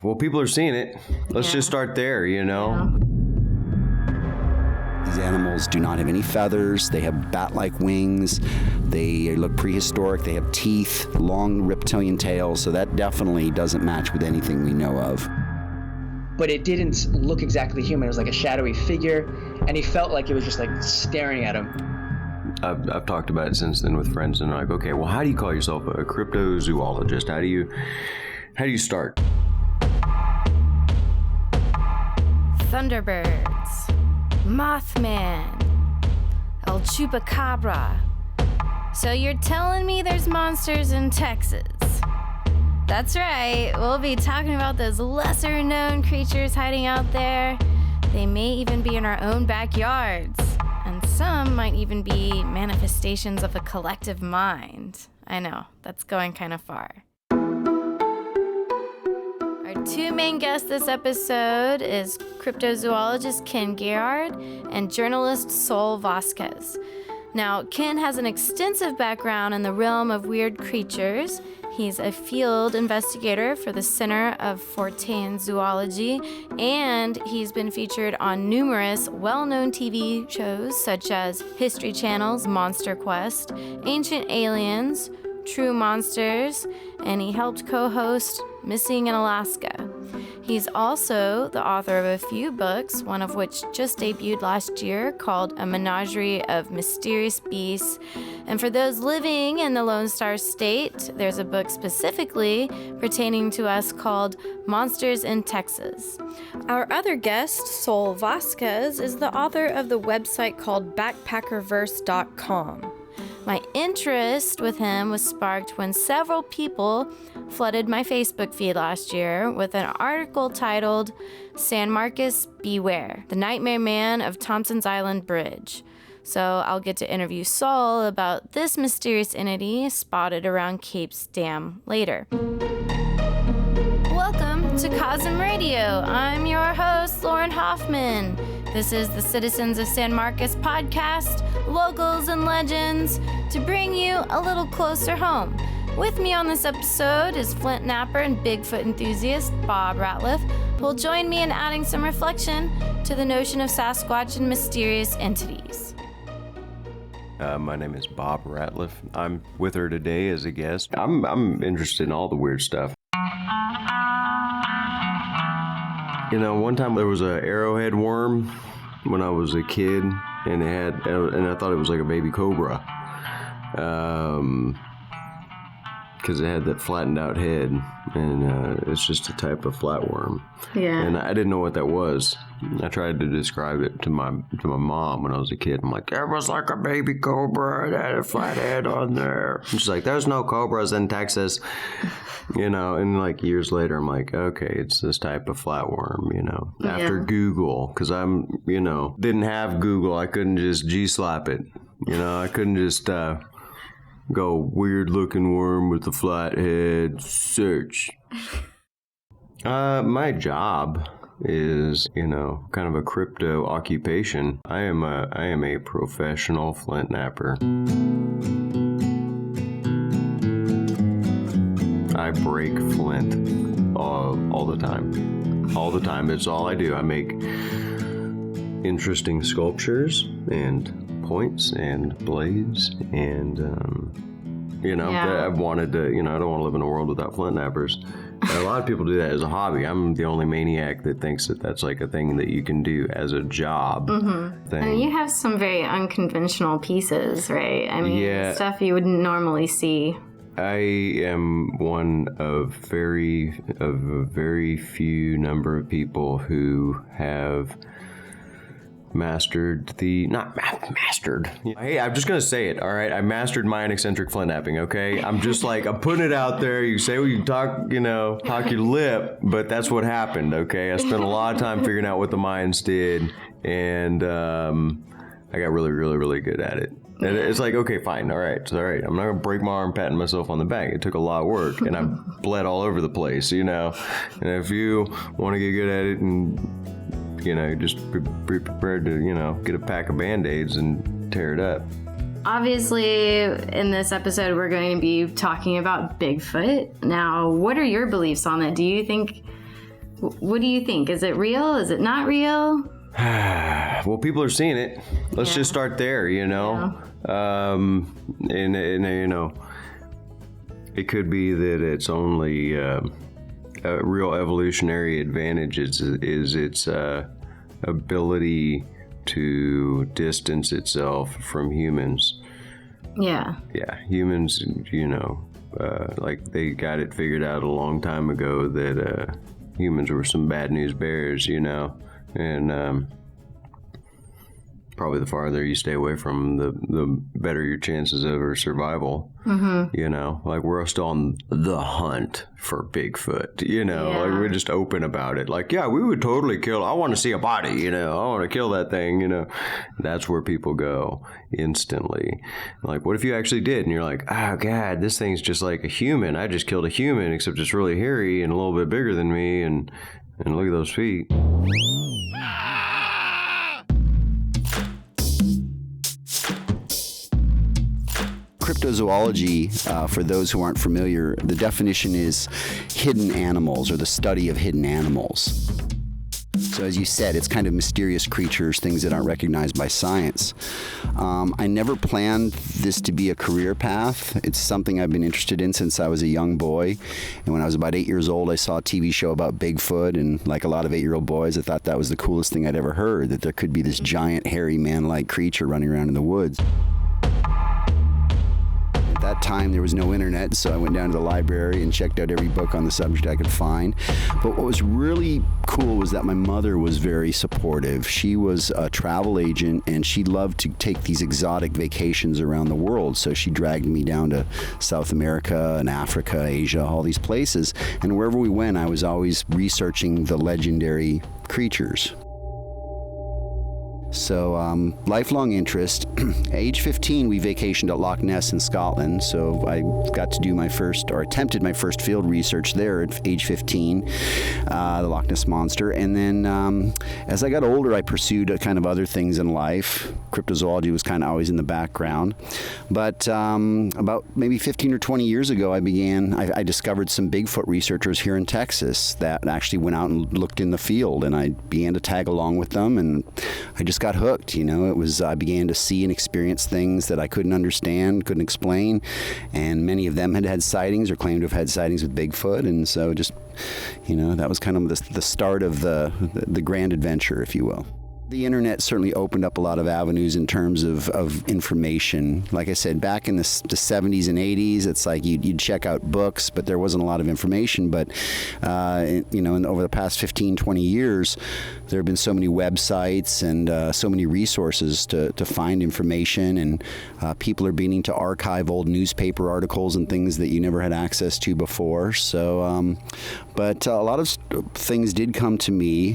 Well, people are seeing it. Let's just start there, you know? Yeah. These animals do not have any feathers. They have bat-like wings. They look prehistoric. They have teeth, long reptilian tails. So that definitely doesn't match with anything we know of. But it didn't look exactly human. It was like a shadowy figure, and he felt like it was just like staring at him. I've talked about it since then with friends, and I'm like, okay, well, how do you call yourself a cryptozoologist? How do you start? Thunderbirds, Mothman, El Chupacabra. So you're telling me there's monsters in Texas? That's right, we'll be talking about those lesser-known creatures hiding out there. They may even be in our own backyards. And some might even be manifestations of a collective mind. I know, that's going kind of far. Our two main guests this episode is cryptozoologist Ken Gerhard and journalist Sol Vasquez. Now, Ken has an extensive background in the realm of weird creatures. He's a field investigator for the Center of Fortean Zoology, and he's been featured on numerous well-known TV shows such as History Channel's Monster Quest, Ancient Aliens, True Monsters, and he helped co-host Missing in Alaska. He's also the author of a few books, one of which just debuted last year called A Menagerie of Mysterious Beasts. And for those living in the Lone Star State, there's a book specifically pertaining to us called Monsters in Texas. Our other guest, Sol Vasquez, is the author of the website called backpackerverse.com. My interest with him was sparked when several people flooded my Facebook feed last year with an article titled San Marcos Beware, the Nightmare Man of Thompsons Island Bridge. So I'll get to interview Sol about this mysterious entity spotted around Cape's Dam later. Welcome to COSMRadio. I'm your host, Lauren Hoffman. This is the Citizens of San Marcos podcast, locals and legends, to bring you a little closer home. With me on this episode is Fintnapper and bigfoot enthusiast Bob Ratliff, who will join me in adding some reflection to the notion of Sasquatch and mysterious entities. My name is Bob Ratliff. I'm with her today as a guest. I'm interested in all the weird stuff. You know, one time there was a arrowhead worm when I was a kid, and I thought it was like a baby cobra, because it had that flattened out head, and it's just a type of flatworm. Yeah. And I didn't know what that was. I tried to describe it to my mom when I was a kid. I'm like, it was like a baby cobra. It had a flat head on there. And she's like, there's no cobras in Texas. You know, and like years later, I'm like, okay, it's this type of flatworm, you know, after Google, because I'm, you know, didn't have Google. I couldn't just G-slap it. You know, I couldn't just go weird looking worm with a flat head, search. My job is, you know, kind of a crypto occupation. I am a professional Fintnapper. I break flint all the time. All the time. It's all I do. I make interesting sculptures and points and blades and, you know, I've wanted to, you know, I don't want to live in a world without Fintnappers. A lot of people do that as a hobby. I'm the only maniac that thinks that that's like a thing that you can do as a job thing. And you have some very unconventional pieces, right? I mean, stuff you wouldn't normally see. I am one of a very few number of people who have mastered Hey, I'm just going to say it, all right? I mastered my eccentric flintnapping, okay? I'm just like, I'm putting it out there. You say, well, you talk your lip, but that's what happened, okay? I spent a lot of time figuring out what the Mayans did, and I got really, really, really good at it. And it's like, okay, fine, all right. I'm not going to break my arm patting myself on the back. It took a lot of work, and I bled all over the place, you know? And if you want to get good at it and, you know, just be prepared to, you know, get a pack of Band-Aids and tear it up. Obviously, in this episode, we're going to be talking about Bigfoot. Now, what are your beliefs on it? Do you think What do you think? Is it real? Is it not real? Well, people are seeing it. Let's just start there, you know. And you know, it could be that it's only a real evolutionary advantage is its ability to distance itself from humans. Yeah. Yeah, humans, you know, like they got it figured out a long time ago that humans were some bad news bears, you know, and probably the farther you stay away from, the better your chances of survival. Mm-hmm. You know, like we're still on the hunt for Bigfoot, you know, like we're just open about it. Like, yeah, we would totally kill. I want to see a body, you know, I want to kill that thing, you know. That's where people go instantly. Like, what if you actually did? And you're like, oh, God, this thing's just like a human. I just killed a human, except it's really hairy and a little bit bigger than me. And look at those feet. Cryptozoology, for those who aren't familiar, the definition is hidden animals, or the study of hidden animals. So as you said, it's kind of mysterious creatures, things that aren't recognized by science. I never planned this to be a career path. It's something I've been interested in since I was a young boy. And when I was about 8 years old, I saw a TV show about Bigfoot. And like a lot of 8-year-old boys, I thought that was the coolest thing I'd ever heard, that there could be this giant, hairy, man-like creature running around in the woods. At that time, there was no internet, so I went down to the library and checked out every book on the subject I could find. But what was really cool was that my mother was very supportive. She was a travel agent, and she loved to take these exotic vacations around the world. So she dragged me down to South America and Africa, Asia, all these places. And wherever we went, I was always researching the legendary creatures. So, lifelong interest. Age 15, we vacationed at Loch Ness in Scotland. So I got to do attempted my first field research there at age 15, the Loch Ness Monster. And then as I got older, I pursued kind of other things in life. Cryptozoology was kind of always in the background. But about maybe 15 or 20 years ago, I discovered some Bigfoot researchers here in Texas that actually went out and looked in the field, and I began to tag along with them, and I just got hooked. You know, I began to see and experience things that I couldn't understand, couldn't explain, and many of them had sightings or claimed to have had sightings with Bigfoot, and so just, you know, that was kind of the start of the grand adventure, if you will. The internet certainly opened up a lot of avenues in terms of information. Like I said, back in the 70s and 80s, it's like you'd check out books, but there wasn't a lot of information. But, you know, over the past 15, 20 years, there have been so many websites and so many resources to find information, and people are beginning to archive old newspaper articles and things that you never had access to before. So, but a lot of things did come to me.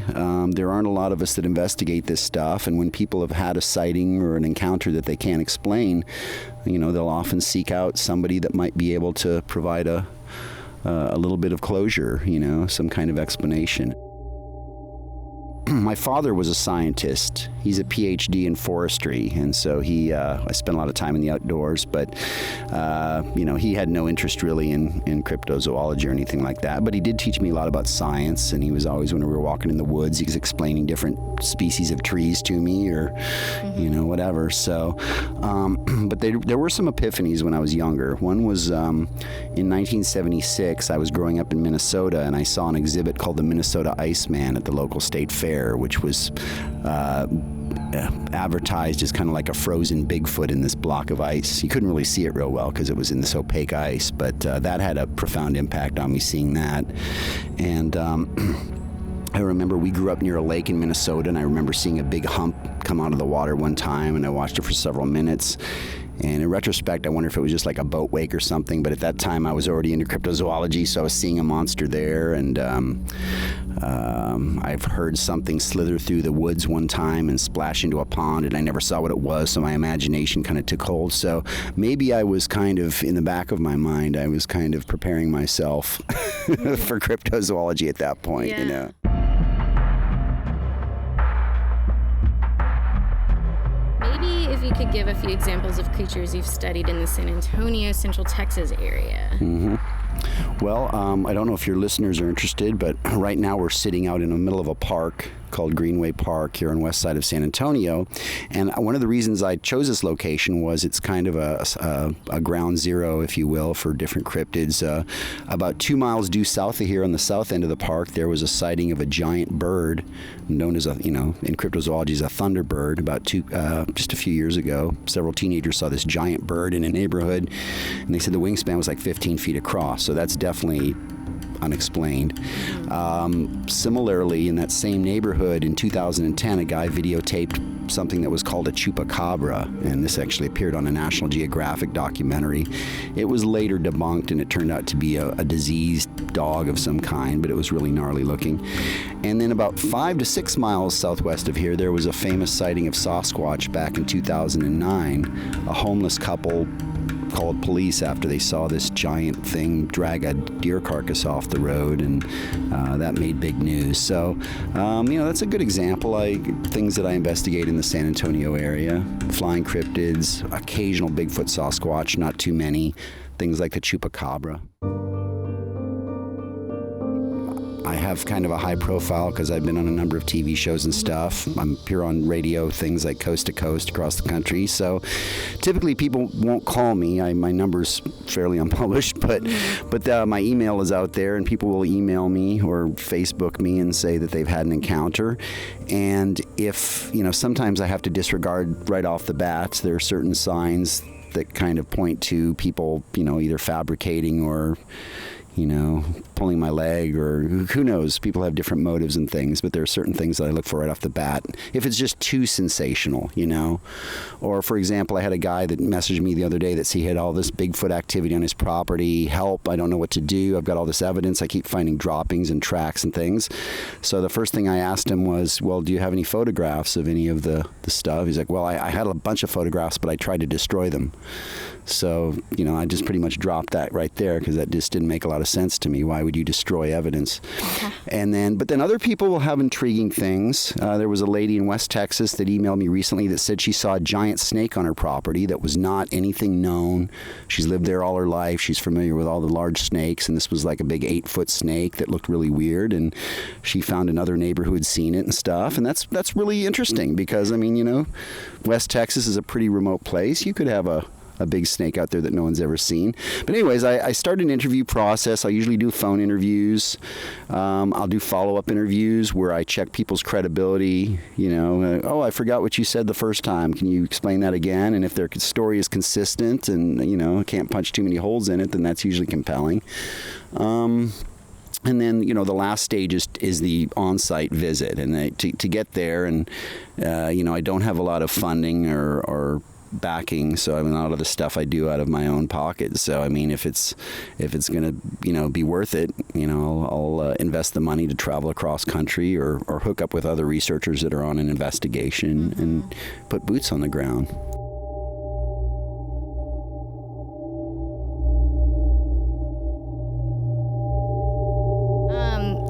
There aren't a lot of us that investigate this stuff, and when people have had a sighting or an encounter that they can't explain, you know, they'll often seek out somebody that might be able to provide a little bit of closure, you know, some kind of explanation. My father was a scientist. He's a PhD in forestry, and so I spent a lot of time in the outdoors, but, you know, he had no interest really in cryptozoology or anything like that, but he did teach me a lot about science, and he was always, when we were walking in the woods, he was explaining different species of trees to me, or, you know, whatever. So, but there were some epiphanies when I was younger. One was in 1976, I was growing up in Minnesota, and I saw an exhibit called the Minnesota Iceman at the local state fair, which was advertised as kind of like a frozen Bigfoot in this block of ice. You couldn't really see it real well because it was in this opaque ice, but that had a profound impact on me, seeing that. And I remember we grew up near a lake in Minnesota, and I remember seeing a big hump come out of the water one time, and I watched it for several minutes. And in retrospect, I wonder if it was just like a boat wake or something, but at that time I was already into cryptozoology, so I was seeing a monster there, and I've heard something slither through the woods one time and splash into a pond, and I never saw what it was, so my imagination kind of took hold. So maybe I was kind of, in the back of my mind, I was kind of preparing myself for cryptozoology at that point, you know. Maybe if you could give a few examples of creatures you've studied in the San Antonio, Central Texas area. Well, I don't know if your listeners are interested, but right now we're sitting out in the middle of a park called Greenway Park here on west side of San Antonio. And one of the reasons I chose this location was it's kind of a ground zero, if you will, for different cryptids. About 2 miles due south of here on the south end of the park, there was a sighting of a giant bird known as, in cryptozoology as a thunderbird about just a few years ago. Several teenagers saw this giant bird in a neighborhood, and they said the wingspan was like 15 feet across. So that's definitely unexplained. Similarly, in that same neighborhood in 2010, a guy videotaped something that was called a chupacabra, and this actually appeared on a National Geographic documentary. It was later debunked, and it turned out to be a diseased dog of some kind, but it was really gnarly looking. And then about 5 to 6 miles southwest of here, there was a famous sighting of Sasquatch back in 2009. A homeless couple called police after they saw this giant thing drag a deer carcass off the road, and that made big news. So, that's a good example. Things that I investigate in the San Antonio area: flying cryptids, occasional Bigfoot, Sasquatch, not too many. Things like the chupacabra. I have kind of a high profile because I've been on a number of TV shows and stuff. I'm appear on radio, things like Coast to Coast across the country. So typically people won't call me. My number's fairly unpublished, but my email is out there, and people will email me or Facebook me and say that they've had an encounter. And if, sometimes I have to disregard right off the bat. There are certain signs that kind of point to people, either fabricating or pulling my leg, or who knows. People have different motives and things, but there are certain things that I look for right off the bat. If it's just too sensational, Or, for example, I had a guy that messaged me the other day that he had all this Bigfoot activity on his property. Help, I don't know what to do. I've got all this evidence. I keep finding droppings and tracks and things. So the first thing I asked him was, well, do you have any photographs of any of the stuff? He's like, well, I had a bunch of photographs, but I tried to destroy them. So, I just pretty much dropped that right there because that just didn't make a lot of sense to me. Why would you destroy evidence? But then other people will have intriguing things. There was a lady in West Texas that emailed me recently that said she saw a giant snake on her property that was not anything known. She's lived there all her life. She's familiar with all the large snakes, and this was like a big 8-foot snake that looked really weird. And she found another neighbor who had seen it and stuff. And that's really interesting because, West Texas is a pretty remote place. You could have a big snake out there that no one's ever seen. But anyways, I start an interview process. I usually do phone interviews. I'll do follow-up interviews where I check people's credibility. I forgot what you said the first time. Can you explain that again? And if their story is consistent and, can't punch too many holes in it, then that's usually compelling. And then, the last stage is the on-site visit. And to get there, and, I don't have a lot of funding or backing, so a lot of the stuff I do out of my own pocket. So if it's gonna be worth it, I'll invest the money to travel across country or hook up with other researchers that are on an investigation and put boots on the ground.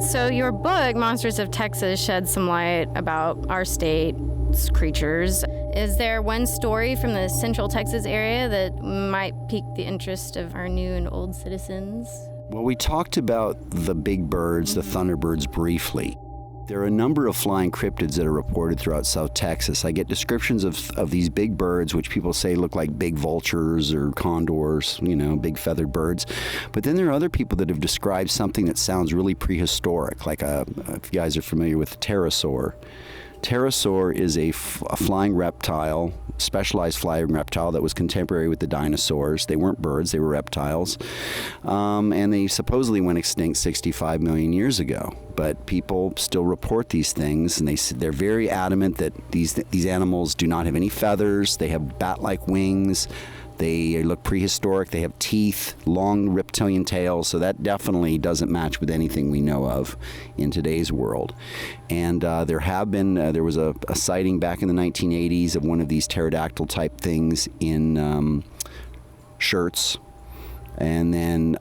So your book, Monsters of Texas, sheds some light about our state's creatures. Is there one story from the Central Texas area that might pique the interest of our new and old citizens? Well, we talked about the big birds, the thunderbirds, briefly. There are a number of flying cryptids that are reported throughout South Texas. I get descriptions of these big birds, which people say look like big vultures or condors, big feathered birds. But then there are other people that have described something that sounds really prehistoric, like if you guys are familiar with the pterosaur. Pterosaur is a flying reptile, specialized flying reptile that was contemporary with the dinosaurs. They weren't birds, they were reptiles. And they supposedly went extinct 65 million years ago. But people still report these things, and they're very adamant that these animals do not have any feathers. They have bat-like wings. They look prehistoric. They have teeth, long reptilian tails, so that definitely doesn't match with anything we know of in today's world. And there was a sighting back in the 1980s of one of these pterodactyl-type things in shirts. And then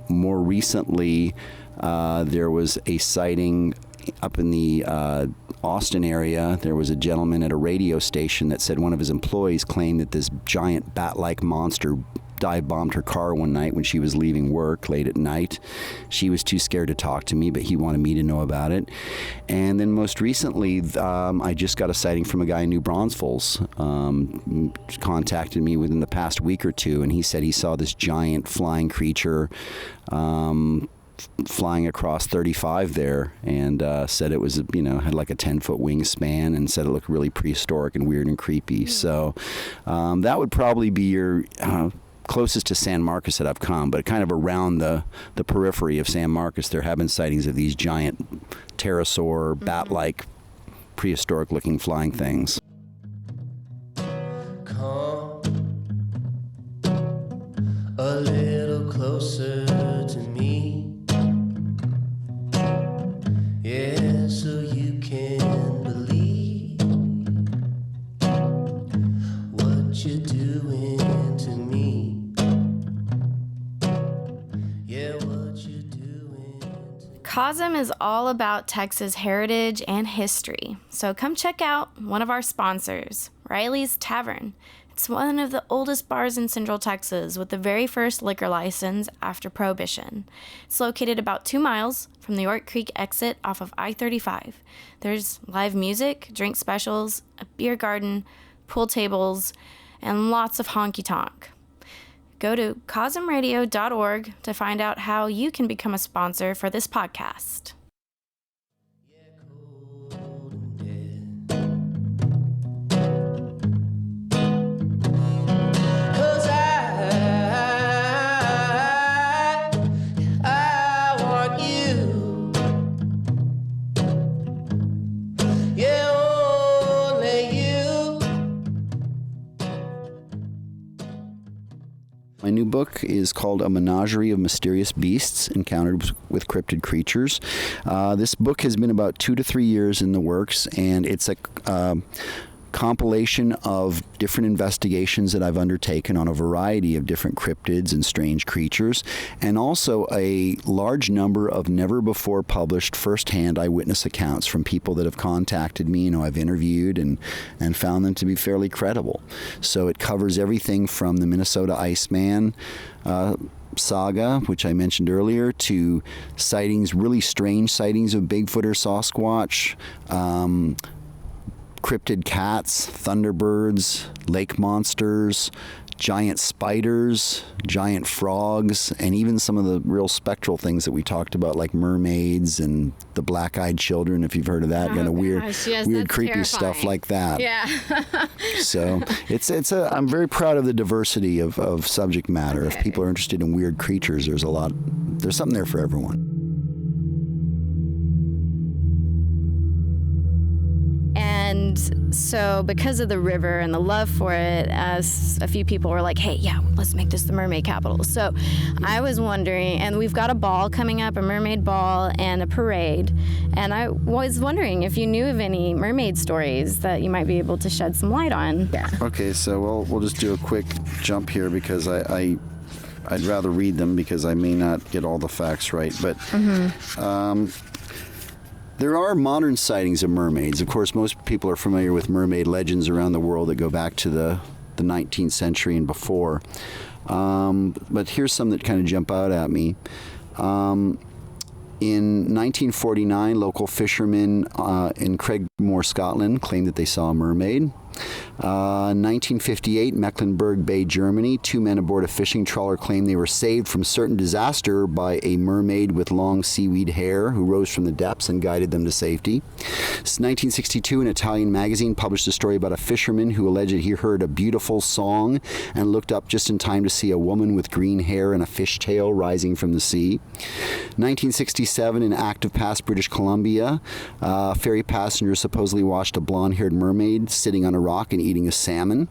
more recently, there was a sighting up in the Austin area, there was a gentleman at a radio station that said one of his employees claimed that this giant bat-like monster dive bombed her car one night when she was leaving work late at night. She was too scared to talk to me, but he wanted me to know about it. And then most recently, I just got a sighting from a guy in New Braunfels. Contacted me within the past week or two, and he said he saw this giant flying creature flying across 35 there, and said it was, had like a 10-foot wingspan, and said it looked really prehistoric and weird and creepy. So that would probably be your closest to San Marcos that I've come, but kind of around the periphery of San Marcos, there have been sightings of these giant pterosaur, bat-like, prehistoric-looking flying things. Come a little closer to me, yeah, so you can believe what you're doing to me. COSM is all about Texas heritage and history, so come check out one of our sponsors, Riley's Tavern. It's one of the oldest bars in Central Texas with the very first liquor license after Prohibition. It's located about 2 miles from the York Creek exit off of I-35. There's live music, drink specials, a beer garden, pool tables, and lots of honky-tonk. Go to COSMRadio.org to find out how you can become a sponsor for this podcast. My new book is called A Menagerie of Mysterious Beasts Encountered with Cryptid Creatures. This book has been about 2 to 3 years in the works, and it's a compilation of different investigations that I've undertaken on a variety of different cryptids and strange creatures, and also a large number of never-before published first-hand eyewitness accounts from people that have contacted me, I've interviewed and found them to be fairly credible. So it covers everything from the Minnesota Iceman saga, which I mentioned earlier, to sightings, really strange sightings of Bigfoot or Sasquatch, cryptid cats, thunderbirds, lake monsters, giant spiders, giant frogs, and even some of the real spectral things that we talked about, like mermaids and the black-eyed children, if you've heard of that, kind of weird, creepy terrifying stuff like that. Yeah. So I'm very proud of the diversity of subject matter. Okay. If people are interested in weird creatures, there's something there for everyone. And so because of the river and the love for it, as a few people were like, hey, yeah, let's make this the mermaid capital. So I was wondering, and we've got a ball coming up, a mermaid ball and a parade. And I was wondering if you knew of any mermaid stories that you might be able to shed some light on. Yeah. Okay, so we'll just do a quick jump here because I'd rather read them because I may not get all the facts right. But there are modern sightings of mermaids. Of course, most people are familiar with mermaid legends around the world that go back to the 19th century and before. But here's some that kind of jump out at me. In 1949, local fishermen in Craigmore, Scotland, claimed that they saw a mermaid. 1958, Mecklenburg Bay, Germany, 2 men aboard a fishing trawler claimed they were saved from certain disaster by a mermaid with long seaweed hair who rose from the depths and guided them to safety. 1962, an Italian magazine published a story about a fisherman who alleged he heard a beautiful song and looked up just in time to see a woman with green hair and a fishtail rising from the sea. 1967, in active past British Columbia, ferry passengers supposedly watched a blonde-haired mermaid sitting on a rock and eating a salmon.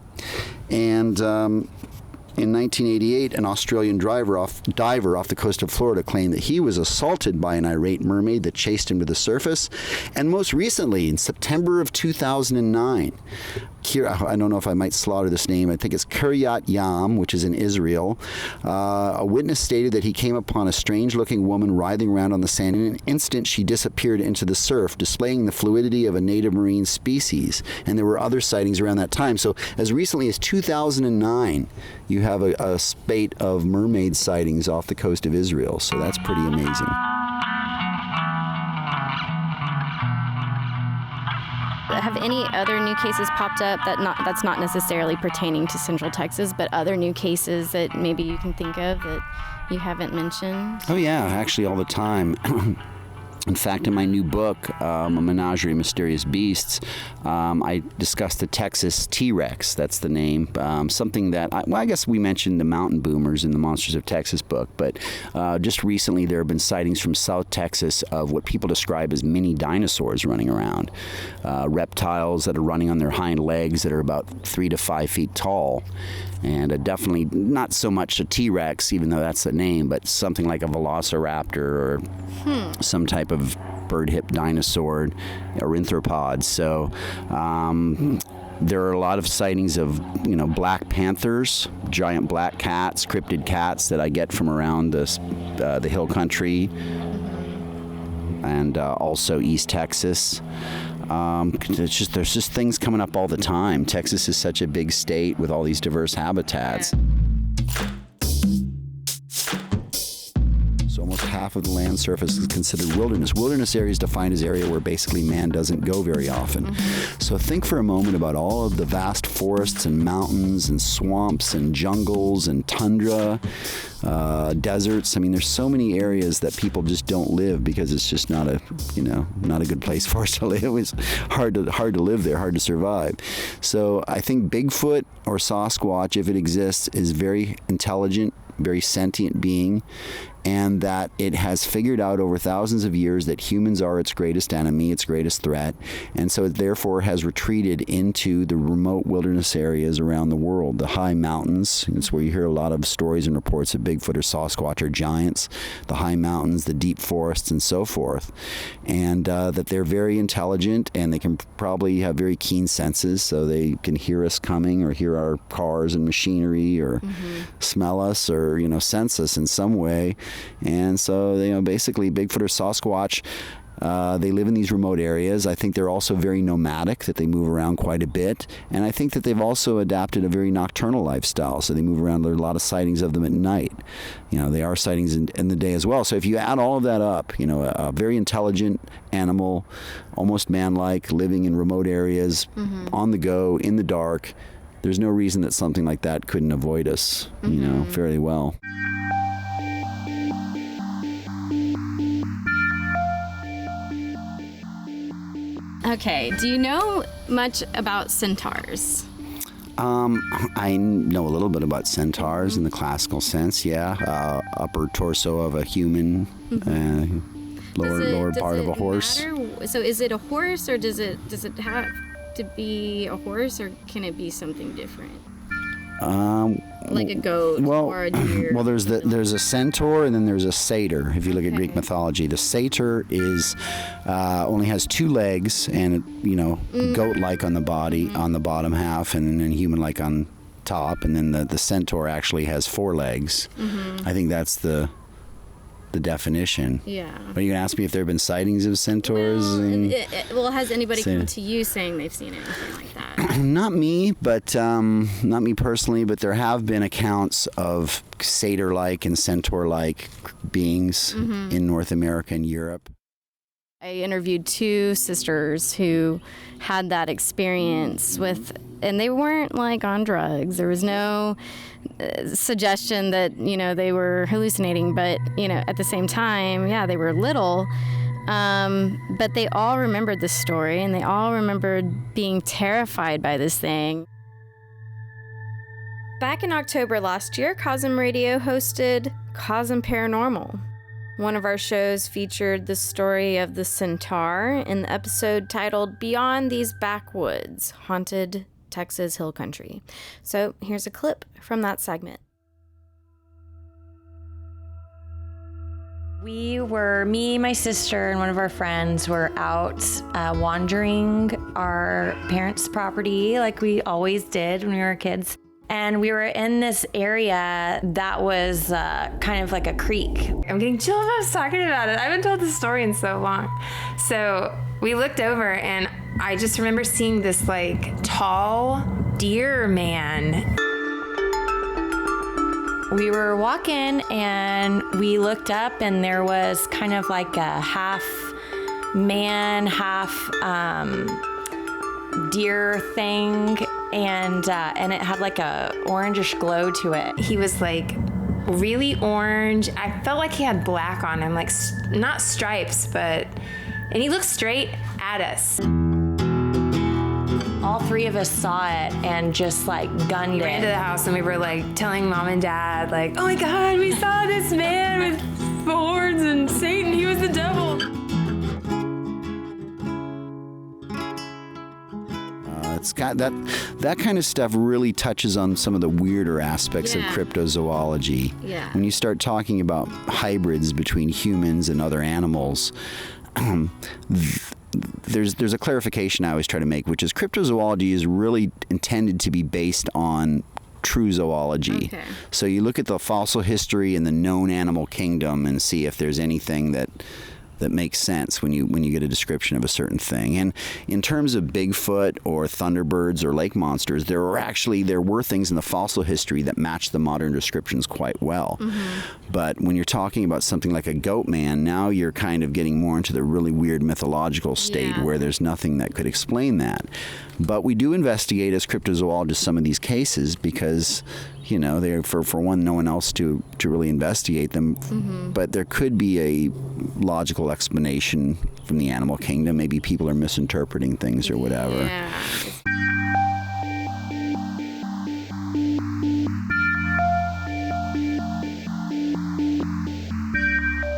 And in 1988, an Australian diver off the coast of Florida claimed that he was assaulted by an irate mermaid that chased him to the surface. And most recently, in September of 2009, I don't know if I might slaughter this name. I think it's Kiryat Yam, which is in Israel. A witness stated that he came upon a strange-looking woman writhing around on the sand. In an instant, she disappeared into the surf, displaying the fluidity of a native marine species. And there were other sightings around that time. So as recently as 2009, you have a spate of mermaid sightings off the coast of Israel. So that's pretty amazing. Have any other new cases popped up that's not necessarily pertaining to Central Texas, but other new cases that maybe you can think of that you haven't mentioned? Oh yeah, actually all the time. In fact, in my new book, A Menagerie, Mysterious Beasts, I discussed the Texas T-Rex. That's the name. Something that, I guess we mentioned the mountain boomers in the Monsters of Texas book, but just recently there have been sightings from South Texas of what people describe as mini dinosaurs running around. Reptiles that are running on their hind legs that are about 3 to 5 feet tall. And definitely not so much a T-Rex, even though that's the name, but something like a velociraptor or some type of bird-hip dinosaur or arthropod. So there are a lot of sightings of, black panthers, giant black cats, cryptid cats that I get from around the hill country and also East Texas. There's just things coming up all the time. Texas is such a big state with all these diverse habitats. So almost half of the land surface is considered wilderness. Wilderness area is defined as area where basically man doesn't go very often. So think for a moment about all of the vast forests and mountains and swamps and jungles and tundra, deserts. I mean, there's so many areas that people just don't live because it's just not a good place for us to live. It's hard to live there, hard to survive. So I think Bigfoot or Sasquatch, if it exists, is very intelligent, very sentient being, and that it has figured out over thousands of years that humans are its greatest enemy, its greatest threat, and so it therefore has retreated into the remote wilderness areas around the world, the high mountains. It's where you hear a lot of stories and reports that Bigfoot or Sasquatch are giants, the high mountains, the deep forests, and so forth, and that they're very intelligent and they can probably have very keen senses, so they can hear us coming or hear our cars and machinery or smell us or sense us in some way. And so, basically Bigfoot or Sasquatch, they live in these remote areas. I think they're also very nomadic, that they move around quite a bit. And I think that they've also adapted a very nocturnal lifestyle. So they move around. There are a lot of sightings of them at night. They are sightings in the day as well. So if you add all of that up, a very intelligent animal, almost man-like, living in remote areas, on the go, in the dark, there's no reason that something like that couldn't avoid us, fairly well. Okay, do you know much about centaurs? I know a little bit about centaurs in the classical sense, yeah. Upper torso of a human, lower part of a horse. Matter? So is it a horse, or does it have to be a horse, or can it be something different? Like a goat or a deer? Well, there's a centaur and then there's a satyr. If you look at Greek mythology, the satyr is only has 2 legs and goat-like on the body, on the bottom half, and then human-like on top, and then the centaur actually has 4 legs. I think that's the definition. Yeah. But you can ask me if there have been sightings of centaurs. Well, has anybody come to you saying they've seen anything like that? Not me, but not me personally. But there have been accounts of satyr-like and centaur-like beings in North America and Europe. I interviewed 2 sisters who had that experience and they weren't on drugs. There was no suggestion that, they were hallucinating, but, at the same time, yeah, they were little. But they all remembered the story, and they all remembered being terrified by this thing. Back in October last year, COSMRadio hosted COSM Paranormal. One of our shows featured the story of the centaur in the episode titled Beyond These Backwoods, Haunted Texas Hill Country. So here's a clip from that segment. Me, my sister, and one of our friends were out wandering our parents' property like we always did when we were kids. And we were in this area that was kind of like a creek. I'm getting chills when I was talking about it. I haven't told this story in so long. So we looked over and I just remember seeing this like tall deer man. We were walking and we looked up and there was kind of like a half man, half deer thing, and it had like a orangish glow to it. He was like really orange. I felt like he had black on him, like not stripes, and he looked straight at us. All three of us saw it and just like gunned it. We ran to the house and we were like telling mom and dad, like, oh my God, we saw this man with horns and Satan, he was the devil. It's got that kind of stuff really touches on some of the weirder aspects of cryptozoology. Yeah. When you start talking about hybrids between humans and other animals, there's a clarification I always try to make, which is cryptozoology is really intended to be based on true zoology. Okay. So you look at the fossil history and the known animal kingdom and see if there's anything that makes sense when you get a description of a certain thing. And in terms of Bigfoot or Thunderbirds or lake monsters, there were things in the fossil history that match the modern descriptions quite well. Mm-hmm. But when you're talking about something like a goat man, now you're kind of getting more into the really weird mythological state where there's nothing that could explain that. But we do investigate as cryptozoologists some of these cases because they're for one, no one else to really investigate them. Mm-hmm. But there could be a logical explanation from the animal kingdom. Maybe people are misinterpreting things or whatever. Yeah.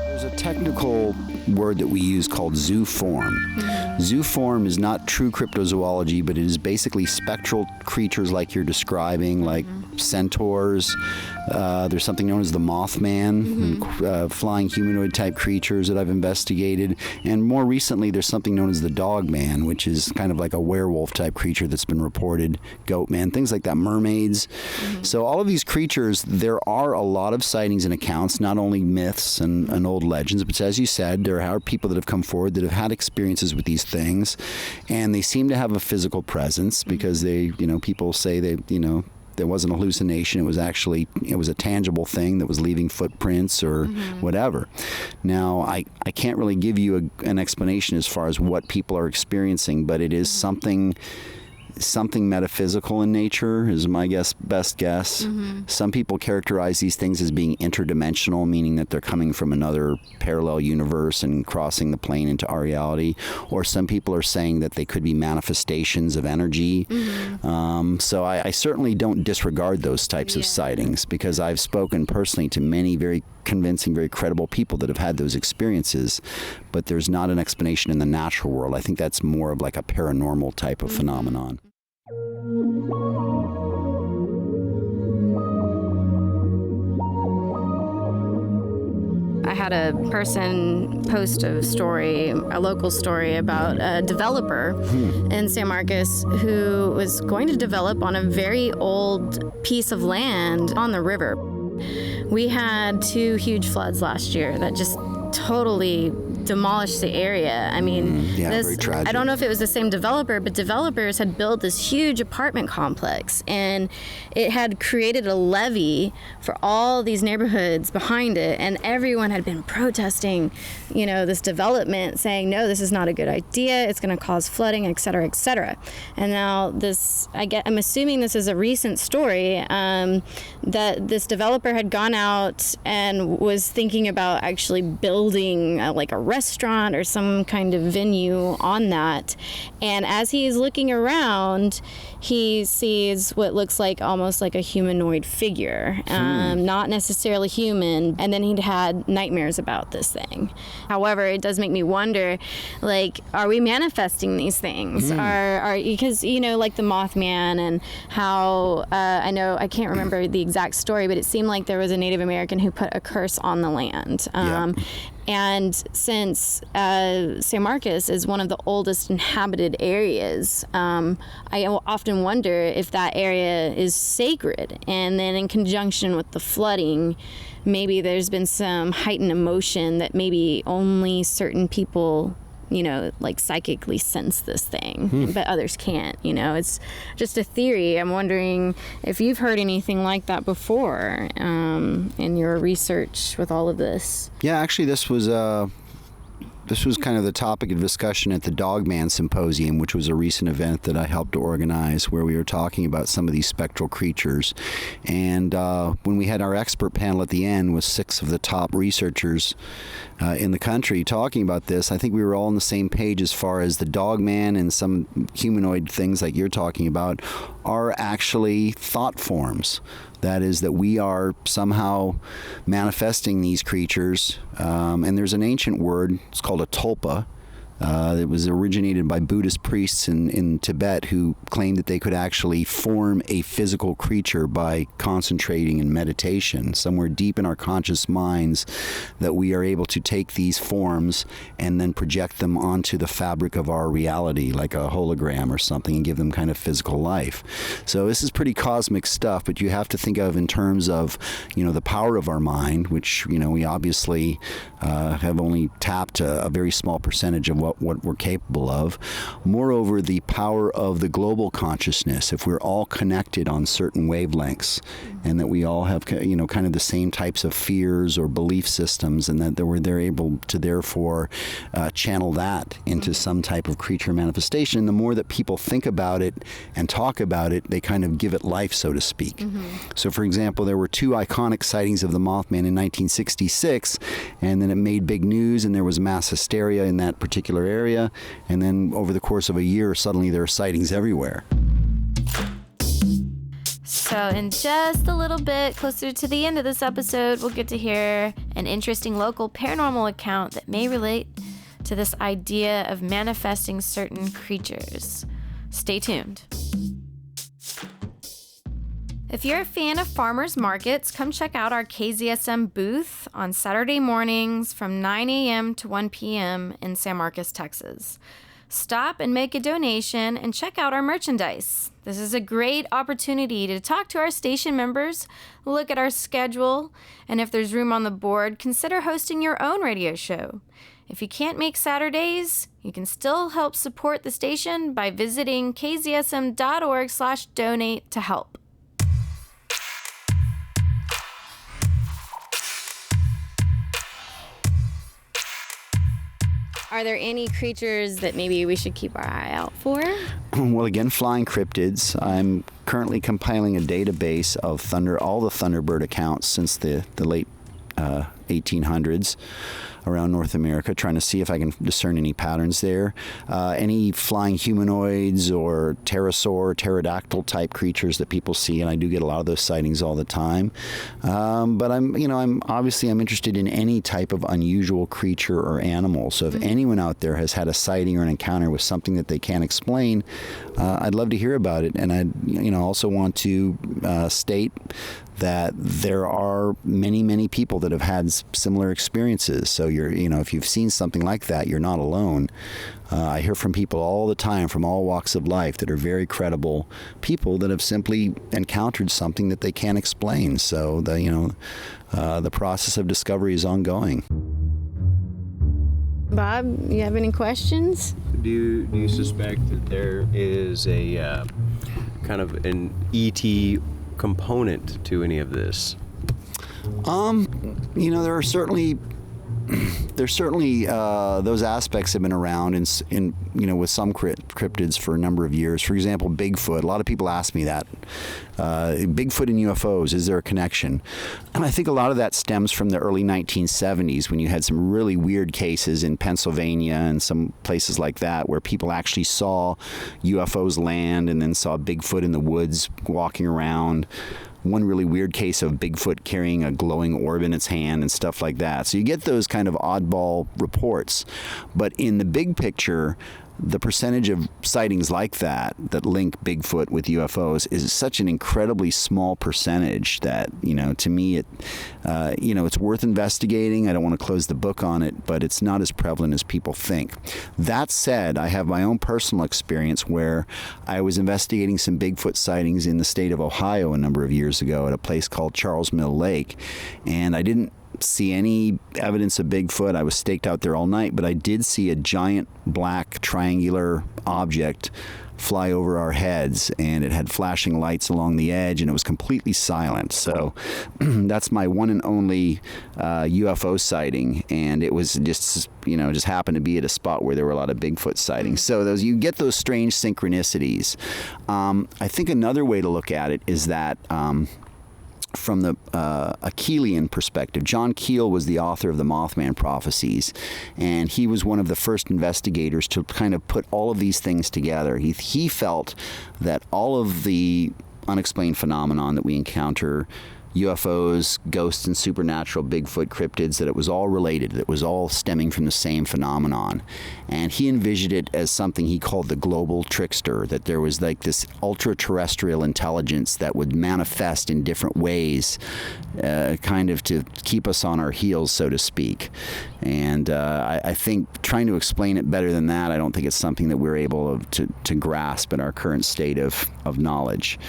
There's a technical word that we use called zooform. Mm-hmm. Zooform is not true cryptozoology, but it is basically spectral creatures like you're describing, like centaurs. There's something known as the Mothman, and, flying humanoid type creatures that I've investigated. And more recently, there's something known as the Dogman, which is kind of like a werewolf type creature that's been reported, Goatman, things like that, mermaids. Mm-hmm. So all of these creatures, there are a lot of sightings and accounts, not only myths and old legends, but as you said, there are people that have come forward that have had experiences with these things, and they seem to have a physical presence because people say there wasn't a hallucination. It was a tangible thing that was leaving footprints or whatever. Now, I can't really give you an explanation as far as what people are experiencing, but it is something metaphysical in nature is my best guess. Mm-hmm. Some people characterize these things as being interdimensional, meaning that they're coming from another parallel universe and crossing the plane into our reality. Or some people are saying that they could be manifestations of energy. Mm-hmm. So I certainly don't disregard those types of sightings because I've spoken personally to many very convincing, very credible people that have had those experiences, but there's not an explanation in the natural world. I think that's more of like a paranormal type of phenomenon. I had a person post a local story about a developer in San Marcos who was going to develop on a very old piece of land on the river. We had 2 huge floods last year that just totally demolished the area. I mean, very tragic. I don't know if it was the same developer, but developers had built this huge apartment complex, and it had created a levee for all these neighborhoods behind it, and everyone had been protesting, this development, saying, no, this is not a good idea, it's going to cause flooding, et cetera, et cetera. And now I'm assuming this is a recent story, that this developer had gone out and was thinking about actually building like a restaurant or some kind of venue on that. And as he's looking around, he sees what looks like almost like a humanoid figure, not necessarily human. And then he'd had nightmares about this thing. However, it does make me wonder, like, are we manifesting these things? Because, like the Mothman and how, I can't remember the exact story, but it seemed like there was a Native American who put a curse on the land. And since San Marcos is one of the oldest inhabited areas, I often wonder if that area is sacred. And then in conjunction with the flooding, maybe there's been some heightened emotion that maybe only certain people, like psychically sense this thing, but others can't. It's just a theory. I'm wondering if you've heard anything like that before in your research with all of this. Yeah, actually, this was kind of the topic of discussion at the Dogman Symposium, which was a recent event that I helped to organize, where we were talking about some of these spectral creatures. And when we had our expert panel at the end with 6 of the top researchers in the country talking about this, I think we were all on the same page as far as the Dogman and some humanoid things like you're talking about are actually thought forms. That is, that we are somehow manifesting these creatures. And there's an ancient word, it's called a tulpa. It was originated by Buddhist priests in Tibet who claimed that they could actually form a physical creature by concentrating in meditation. Somewhere deep in our conscious minds, that we are able to take these forms and then project them onto the fabric of our reality, like a hologram or something, and give them kind of physical life. So this is pretty cosmic stuff, but you have to think of in terms of, the power of our mind, which, we obviously have only tapped a very small percentage of what we're capable of. Moreover, the power of the global consciousness, if we're all connected on certain wavelengths, and that we all have, kind of the same types of fears or belief systems, and that they're able to therefore channel that into some type of creature manifestation. The more that people think about it and talk about it, they kind of give it life, so to speak. So, for example, there were 2 iconic sightings of the Mothman in 1966, and then it made big news, and there was mass hysteria in that particular area, and then over the course of a year, suddenly there are sightings everywhere. So in just a little bit, closer to the end of this episode, we'll get to hear an interesting local paranormal account that may relate to this idea of manifesting certain creatures. Stay tuned. If you're a fan of farmers markets, come check out our KZSM booth on Saturday mornings from 9 a.m. to 1 p.m. in San Marcos, Texas. Stop and make a donation and check out our merchandise. This is a great opportunity to talk to our station members, look at our schedule, and if there's room on the board, consider hosting your own radio show. If you can't make Saturdays, you can still help support the station by visiting kzsm.org/donate to help. Are there any creatures that maybe we should keep our eye out for? Well, again, flying cryptids. I'm currently compiling a database of all the Thunderbird accounts since the late 1800s around North America, trying to see if I can discern any patterns there. Any flying humanoids or pterosaur, pterodactyl type creatures that people see, and I do get a lot of those sightings all the time. But I'm interested in any type of unusual creature or animal. So if anyone out there has had a sighting or an encounter with something that they can't explain, I'd love to hear about it. And I also want to state that there are many, many people that have had similar experiences. So if you've seen something like that, you're not alone. I hear from people all the time from all walks of life that are very credible people that have simply encountered something that they can't explain. So the process of discovery is ongoing. Bob, you have any questions? Do you suspect that there is a kind of an ET component to any of this? There's certainly those aspects have been around in with some cryptids for a number of years. For example, Bigfoot. A lot of people ask me that. Bigfoot and UFOs, is there a connection? And I think a lot of that stems from the early 1970s when you had some really weird cases in Pennsylvania and some places like that where people actually saw UFOs land and then saw Bigfoot in the woods walking around. One really weird case of Bigfoot carrying a glowing orb in its hand and stuff like that. So you get those kind of oddball reports. But in the big picture, the percentage of sightings like that link Bigfoot with UFOs is such an incredibly small percentage that, to me, it's worth investigating. I don't want to close the book on it, but it's not as prevalent as people think. That said, I have my own personal experience where I was investigating some Bigfoot sightings in the state of Ohio a number of years ago at a place called Charles Mill Lake, and I didn't see any evidence of Bigfoot. I was staked out there all night, but I did see a giant black triangular object fly over our heads, and it had flashing lights along the edge, and it was completely silent. So that's my one and only UFO sighting, and it was just happened to be at a spot where there were a lot of Bigfoot sightings. So you get those strange synchronicities. I think another way to look at it is that from the a Keelian perspective. John Keel was the author of the Mothman Prophecies, and he was one of the first investigators to kind of put all of these things together. He felt that all of the unexplained phenomenon that we encounter, UFOs, ghosts, and supernatural Bigfoot cryptids, that it was all related, that it was all stemming from the same phenomenon. And he envisioned it as something he called the global trickster, that there was like this ultra-terrestrial intelligence that would manifest in different ways, kind of to keep us on our heels, so to speak. And I think trying to explain it better than that, I don't think it's something that we're able to grasp in our current state of knowledge.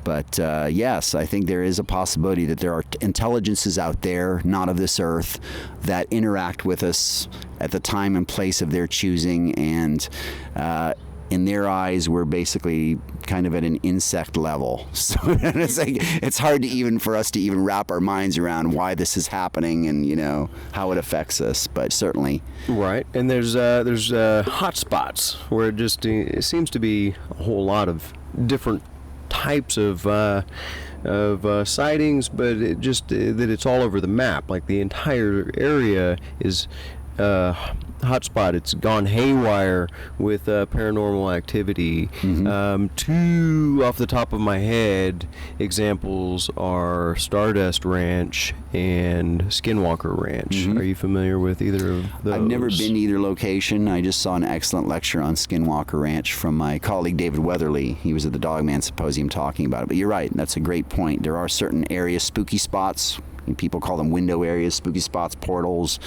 But yes, I think there is a possibility that there are intelligences out there, not of this earth, that interact with us at the time and place of their choosing. And in their eyes, we're basically kind of at an insect level. So it's hard for us to even wrap our minds around why this is happening and, how it affects us. But certainly. Right. And there's hot spots where it seems to be a whole lot of different types of sightings, but that it's all over the map. Like the entire area is hotspot. It's gone haywire with paranormal activity. Mm-hmm. Two off the top of my head examples are Stardust Ranch and Skinwalker Ranch. Mm-hmm. Are you familiar with either of those? I've never been to either location. I just saw an excellent lecture on Skinwalker Ranch from my colleague David Weatherly. He was at the Dogman Symposium talking about it. But you're right, that's a great point. There are certain areas, spooky spots. People call them window areas, spooky spots, portals.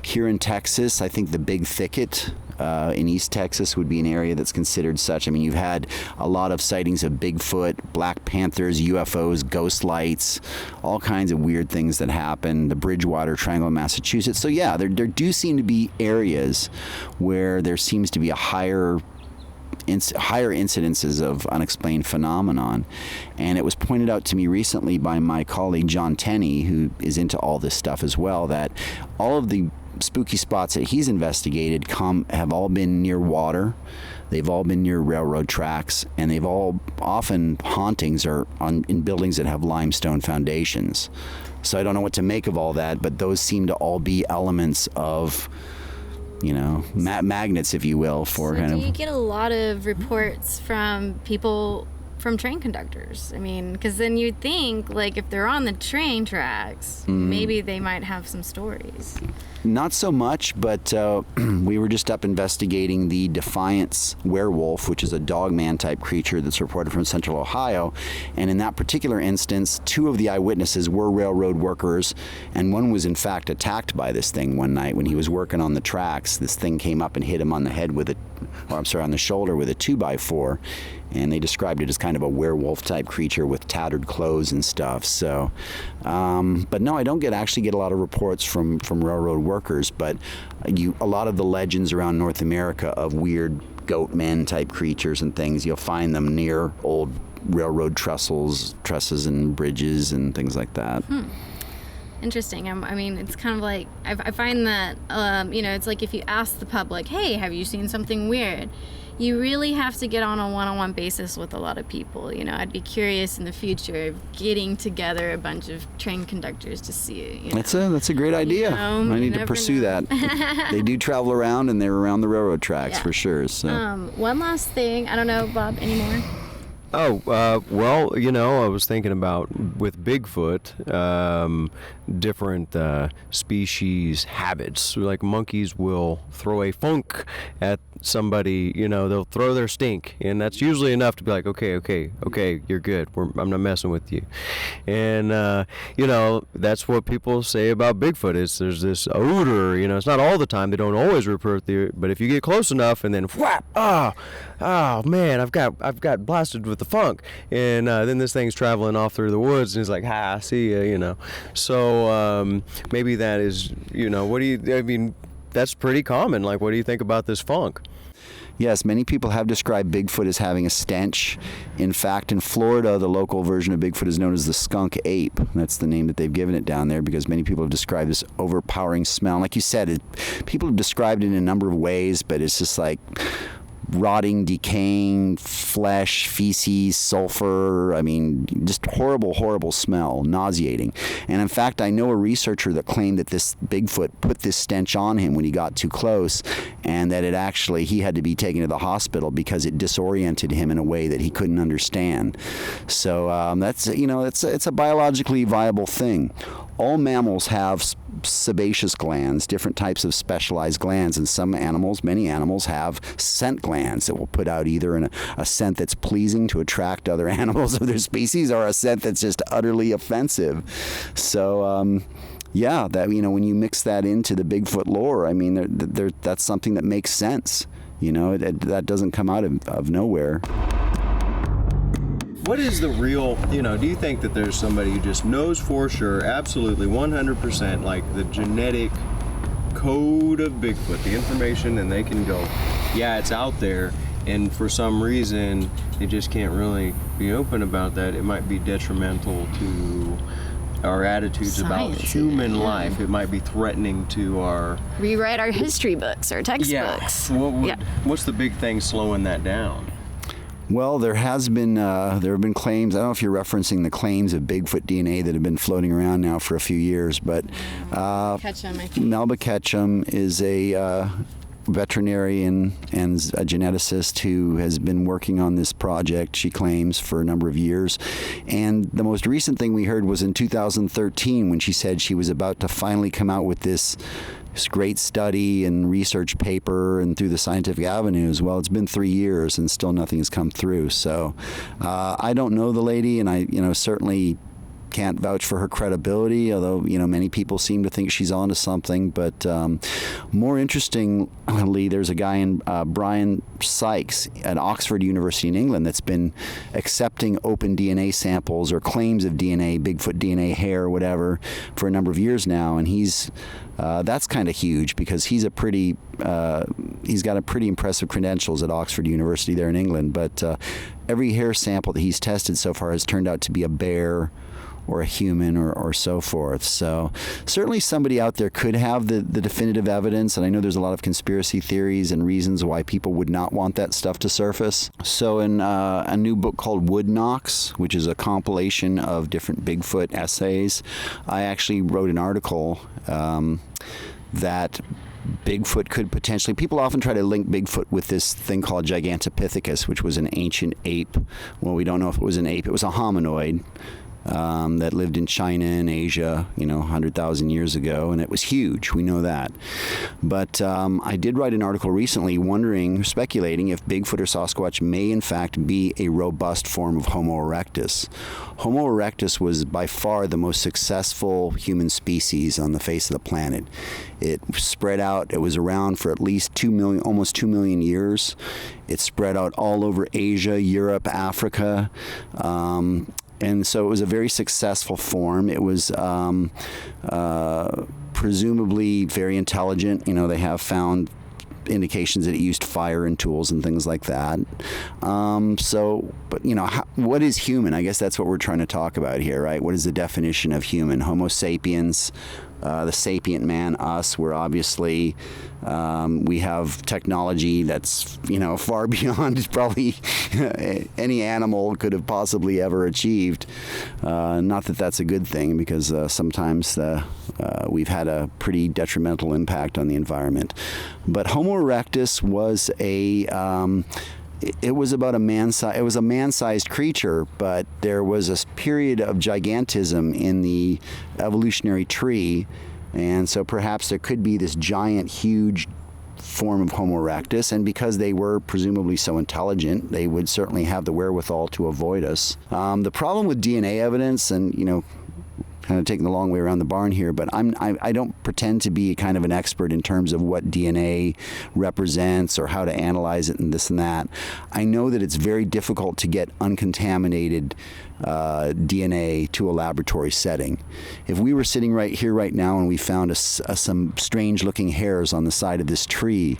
Here in Texas, I think the Big Thicket in East Texas would be an area that's considered such. I mean, you've had a lot of sightings of Bigfoot, Black Panthers, UFOs, ghost lights, all kinds of weird things that happen. The Bridgewater Triangle in Massachusetts. So yeah, there do seem to be areas where there seems to be a higher incidences of unexplained phenomenon. And it was pointed out to me recently by my colleague John Tenney, who is into all this stuff as well, that all of the spooky spots that he's investigated have all been near water. They've all been near railroad tracks, and they've all often hauntings are in buildings that have limestone foundations. So I don't know what to make of all that, but those seem to all be elements of magnets, if you will, for so kind of. Do you get a lot of reports from people, from train conductors? I mean, because then you'd think, like, if they're on the train tracks, maybe they might have some stories. Not so much, but we were just up investigating the Defiance werewolf, which is a dogman type creature that's reported from central Ohio. And in that particular instance, 2 of the eyewitnesses were railroad workers, and one was in fact attacked by this thing one night when he was working on the tracks. This thing came up and hit him on the head on the shoulder with a 2x4. And they described it as kind of a werewolf type creature with tattered clothes and stuff. So, but no, I don't actually get a lot of reports from railroad workers, but a lot of the legends around North America of weird goat men type creatures and things, you'll find them near old railroad trusses and bridges and things like that. Interesting. I mean, it's kind of like, I find that, it's like if you ask the public, hey, have you seen something weird? You really have to get on a one-on-one basis with a lot of people. I'd be curious in the future of getting together a bunch of train conductors to see it. That's a great idea. I need to pursue that. They do travel around, and they're around the railroad tracks for sure. So one last thing. I don't know, Bob, any more? Well, I was thinking about with Bigfoot, different species habits. Like monkeys will throw a funk at somebody, they'll throw their stink, and that's usually enough to be like, okay, you're good. I'm not messing with you. And, that's what people say about Bigfoot is there's this odor, it's not all the time. They don't always report the, but if you get close enough and then whap, oh man, I've got blasted with the funk, and then this thing's traveling off through the woods, and he's like, I see ya, So maybe that is, that's pretty common. Like, what do you think about this funk? Yes, many people have described Bigfoot as having a stench. In fact, in Florida, the local version of Bigfoot is known as the skunk ape. That's the name that they've given it down there because many people have described this overpowering smell. Like you said, people have described it in a number of ways, but it's just like rotting, decaying flesh, feces, sulfur. I mean, just horrible, horrible smell, nauseating. And in fact, I know a researcher that claimed that this Bigfoot put this stench on him when he got too close, and that he had to be taken to the hospital because it disoriented him in a way that he couldn't understand. So that's, it's a biologically viable thing. All mammals have sebaceous glands, different types of specialized glands, and many animals have scent glands that will put out either a scent that's pleasing to attract other animals of their species or a scent that's just utterly offensive. So, when you mix that into the Bigfoot lore, I mean, that's something that makes sense. That doesn't come out of nowhere. What is the real, do you think that there's somebody who just knows for sure, absolutely 100%, like the genetic code of Bigfoot, the information, and they can go, yeah, it's out there, and for some reason, they just can't really be open about that. It might be detrimental to our attitudes about human life. It might be threatening to our... Rewrite our history books or textbooks. Yeah. What's the big thing slowing that down? Well, there have been claims. I don't know if you're referencing the claims of Bigfoot DNA that have been floating around now for a few years, but Melba Ketchum is a veterinarian and a geneticist who has been working on this project, she claims, for a number of years. And the most recent thing we heard was in 2013 when she said she was about to finally come out with this great study and research paper and through the scientific avenues. Well, it's been 3 years and still nothing has come through. So I don't know the lady, and I certainly can't vouch for her credibility, although many people seem to think she's onto something. But more interestingly, there's a guy in Brian Sykes at Oxford University in England that's been accepting open DNA samples or claims of DNA, Bigfoot DNA, hair, whatever, for a number of years now, and that's kind of huge because he's got a pretty impressive credentials at Oxford University there in England. But every hair sample that he's tested so far has turned out to be a bear or a human or so forth. So certainly somebody out there could have the definitive evidence, and I know there's a lot of conspiracy theories and reasons why people would not want that stuff to surface. So in a new book called Wood Knocks, which is a compilation of different Bigfoot essays, I actually wrote an article that Bigfoot could potentially... People often try to link Bigfoot with this thing called Gigantopithecus, which was an ancient ape. Well, we don't know if it was an ape. It was a hominoid that lived in China and Asia, 100,000 years ago, and it was huge. We know that. But I did write an article recently speculating if Bigfoot or Sasquatch may in fact be a robust form of Homo erectus. Homo erectus was by far the most successful human species on the face of the planet. It spread out. It was around for at least almost 2 million years. It spread out all over Asia, Europe, Africa, and so it was a very successful form. It was presumably very intelligent. They have found indications that it used fire and tools and things like that. What is human? I guess that's what we're trying to talk about here, right? What is the definition of human? Homo sapiens, the sapient man, us. We're obviously, we have technology that's, far beyond probably any animal could have possibly ever achieved. Not that that's a good thing, because sometimes we've had a pretty detrimental impact on the environment. But Homo erectus was it was about a man-sized creature, but there was a period of gigantism in the evolutionary tree, and so perhaps there could be this giant, huge form of Homo erectus, and because they were presumably so intelligent, they would certainly have the wherewithal to avoid us. The problem with DNA evidence, and kind of taking the long way around the barn here, but I don't pretend to be kind of an expert in terms of what DNA represents or how to analyze it and this and that. I know that it's very difficult to get uncontaminated DNA to a laboratory setting. If we were sitting right here right now and we found some strange looking hairs on the side of this tree,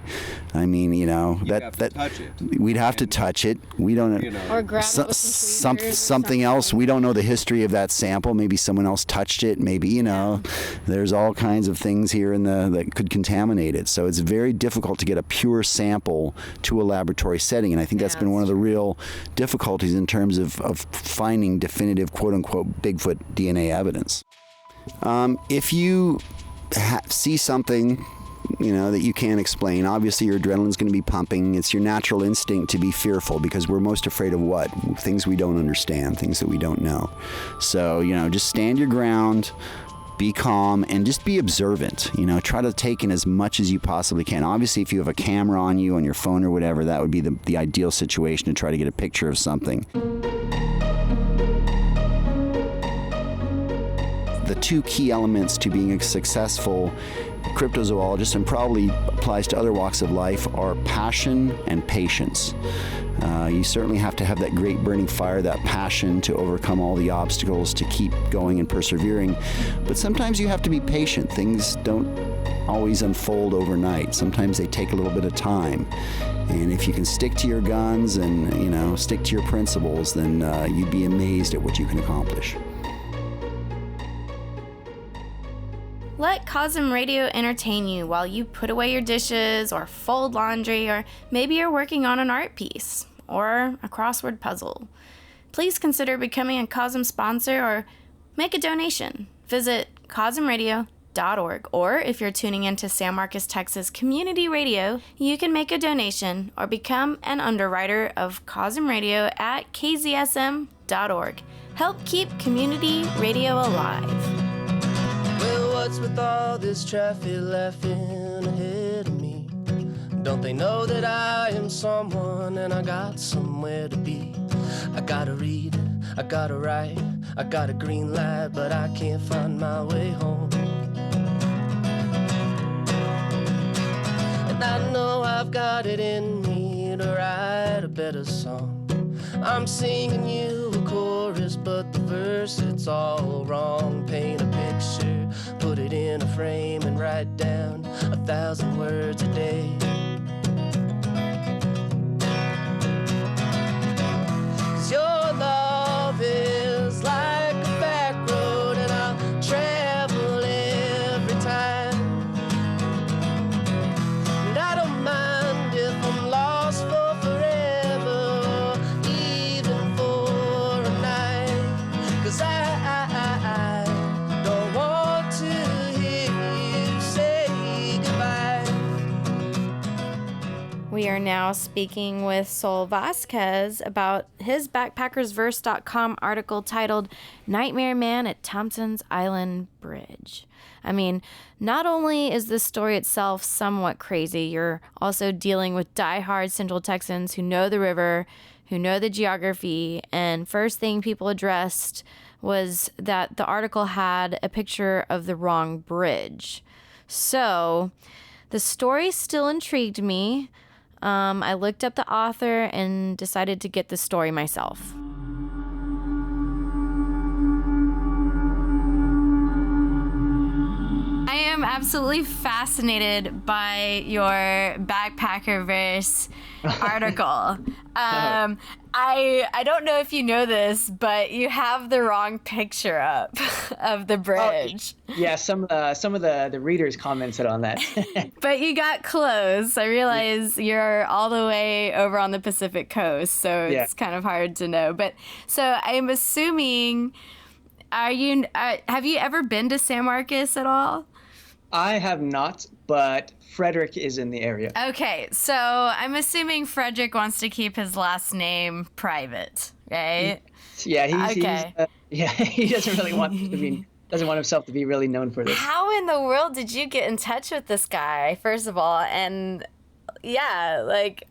I mean, touch it. We'd have to touch it. We don't Or grab it with some tweezers or something else. We don't know the history of that sample. Maybe someone else touched it. Maybe there's all kinds of things here that could contaminate it. So it's very difficult to get a pure sample to a laboratory setting, and I think that's been one of the real difficulties in terms of finding definitive quote-unquote Bigfoot DNA evidence. If you see something that you can't explain, obviously your adrenaline's going to be pumping. It's your natural instinct to be fearful, because we're most afraid of what? Things we don't understand, things that we don't know. So just stand your ground, be calm, and just be observant. Try to take in as much as you possibly can. Obviously, if you have a camera on you, on your phone or whatever, that would be the ideal situation to try to get a picture of something. The two key elements to being a successful cryptozoologist, and probably applies to other walks of life, are passion and patience. You certainly have to have that great burning fire, that passion to overcome all the obstacles, to keep going and persevering. But sometimes you have to be patient. Things don't always unfold overnight. Sometimes they take a little bit of time. And if you can stick to your guns and, stick to your principles, then you'd be amazed at what you can accomplish. Let COSMRadio entertain you while you put away your dishes or fold laundry, or maybe you're working on an art piece or a crossword puzzle. Please consider becoming a COSM sponsor or make a donation. Visit COSMRadio.org, or if you're tuning into San Marcos, Texas Community Radio, you can make a donation or become an underwriter of COSM Radio at KZSM.org. Help keep community radio alive. Well, what's with all this traffic laughing ahead of me? Don't they know that I am someone and I got somewhere to be? I gotta read, I gotta write, I got a green light, but I can't find my way home. And I know I've got it in me to write a better song. I'm singing you a chorus, but the verse, it's all wrong. Paint a picture, put it in a frame, and write down 1,000 words a day. 'Cause your love is like a back road, and I'll travel every time. And I don't mind if I'm lost for forever, even for a night. 'Cause I don't want to hear you say goodbye. We are now speaking with Sol Vasquez about his backpackersverse.com article titled Nightmare Man at Thompsons Island Bridge. I mean, not only is this story itself somewhat crazy, you're also dealing with diehard Central Texans who know the river, who know the geography, and first thing people addressed was that the article had a picture of the wrong bridge. So, the story still intrigued me. I looked up the author and decided to get the story myself. I am absolutely fascinated by your Backpackerverse article. I don't know if you know this, but you have the wrong picture up of the bridge. Yeah, some of the readers commented on that. But you got close. I realize you're all the way over on the Pacific coast, so it's kind of hard to know. But so I'm assuming, have you ever been to San Marcos at all? I have not, but Frederick is in the area. Okay, so I'm assuming Frederick wants to keep his last name private, right? Yeah, Okay. he doesn't really want doesn't want himself to be really known for this. How in the world did you get in touch with this guy, first of all? And yeah, like,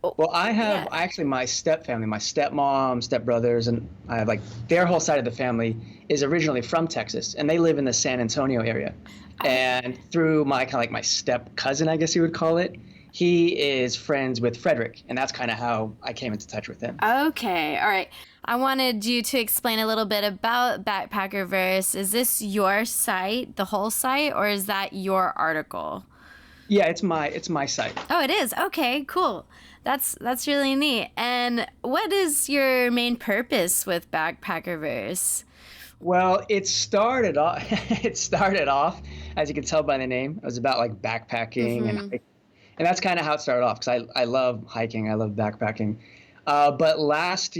Well, I have actually my step family, my stepmom, stepbrothers, and I have like their whole side of the family is originally from Texas, and they live in the San Antonio area. And through my kind of like my step cousin, I guess you would call it, he is friends with Frederick, and that's kind of how I came into touch with him. okay, all right. I wanted you to explain a little bit about Backpackerverse. Is this your site, the whole site, or is that your article? Yeah, it's my site. Oh, it is. Okay, cool. That's really neat. And what is your main purpose with Backpackerverse? Well, it started off. It started off, as you can tell by the name, it was about like backpacking and hiking. And that's kind of how it started off because I love hiking, I love backpacking. But last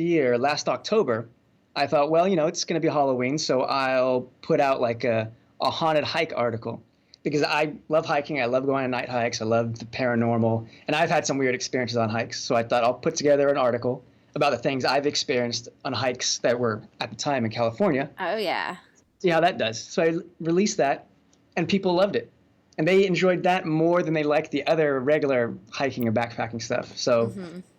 October, I thought, well, it's going to be Halloween, so I'll put out like a haunted hike article because I love hiking. I love going on night hikes. I love the paranormal. And I've had some weird experiences on hikes. So I thought I'll put together an article about the things I've experienced on hikes that were at the time in California. Oh, yeah. See how that does. So I released that, and people loved it. And they enjoyed that more than they liked the other regular hiking and backpacking stuff. So